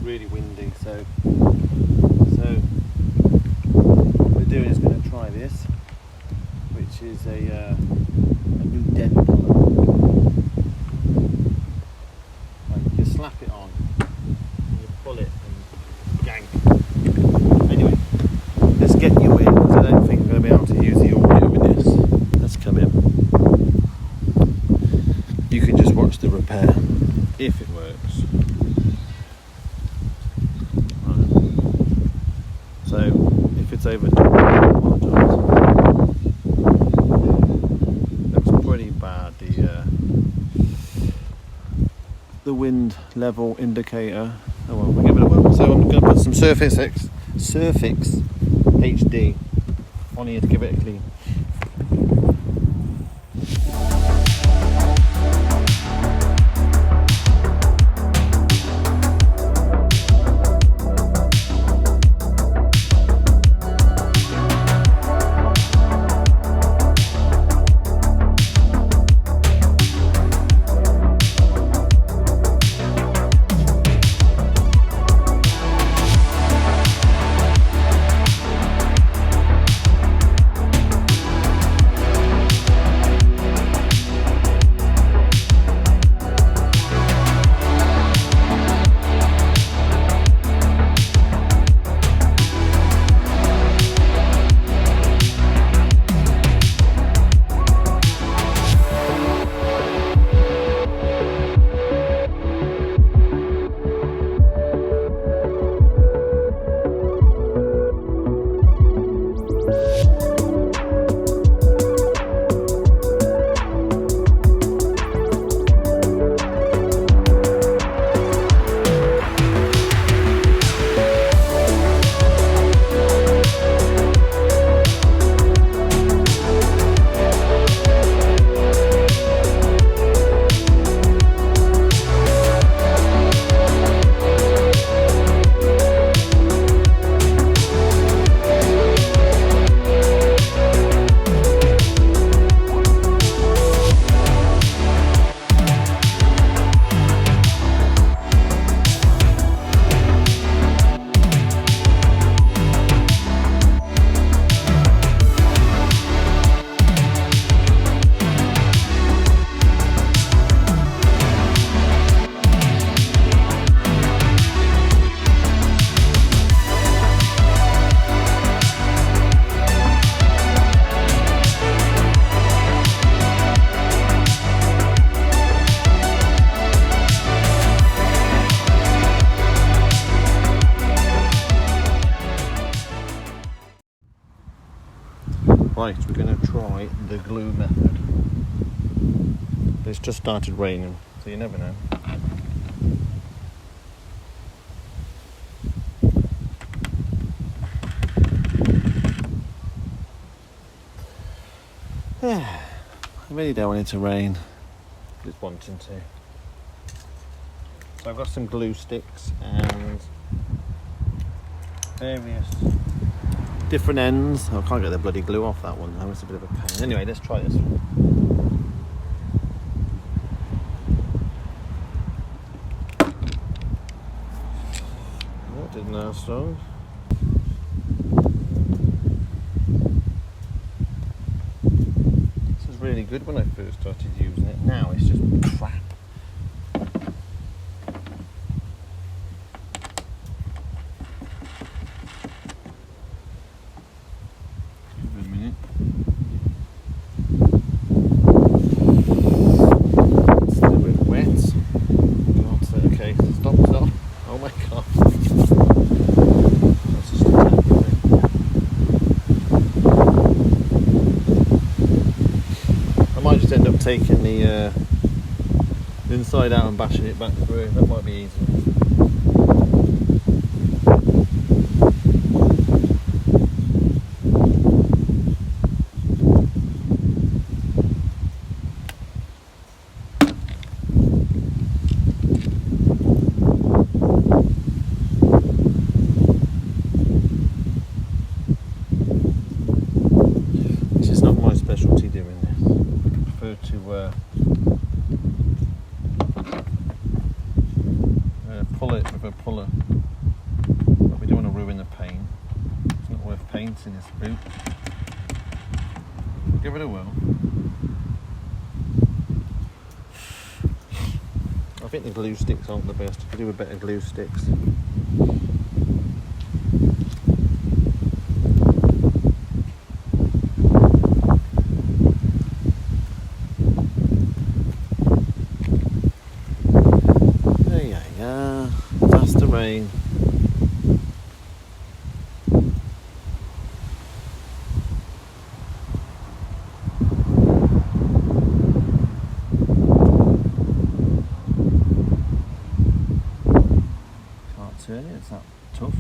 really windy, so what we're doing is going to try this, which is a new dent puller. Like you slap it on, and you pull it and yank. Anyway, let's get you in, because I don't think I'm going to be able to use the audio with this. Let's come in. You can just watch the repair, if it works. Right. So, if it's overdone, I apologise. Looks pretty bad. The wind level indicator. Oh well, we'll give it a whirl. So I'm going to put some Surface HD on here to give it a clean. Right, we're going to try the glue method. It's just started raining, so you never know. I really don't want it to rain, but it's wanting to. So I've got some glue sticks and various different ends. I can't get the bloody glue off that one. That was a bit of a pain. Anyway, let's try this one. That didn't last long. This was really good when I first started using it. Now it's just crap. Taking the inside out and bashing it back through. That might be easier. This is not my specialty doing this. I prefer to pull it with a puller. dents in this boot. Give it a whirl. I think the glue sticks aren't the best. I could do with better glue sticks. There you go. That's the rain. It's that tough.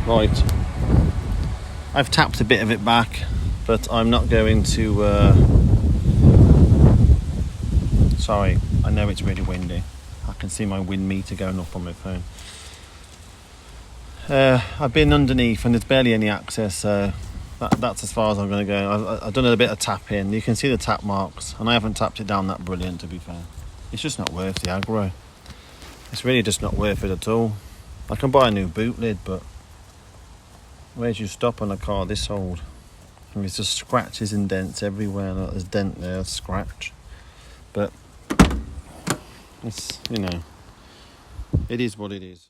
Right, I've tapped a bit of it back, but I'm not going to, sorry, I know it's really windy. I can see my wind meter going up on my phone. I've been underneath and there's barely any access, so that's as far as I'm going to go. I've done a bit of tapping. You can see the tap marks, and I haven't tapped it down that brilliant, to be fair. It's just not worth the aggro. It's really just not worth it at all. I can buy a new boot lid, but where do you stop on a car this old? And there's just scratches and dents everywhere. Like there's dent there, scratch. But it's, you know, it is what it is.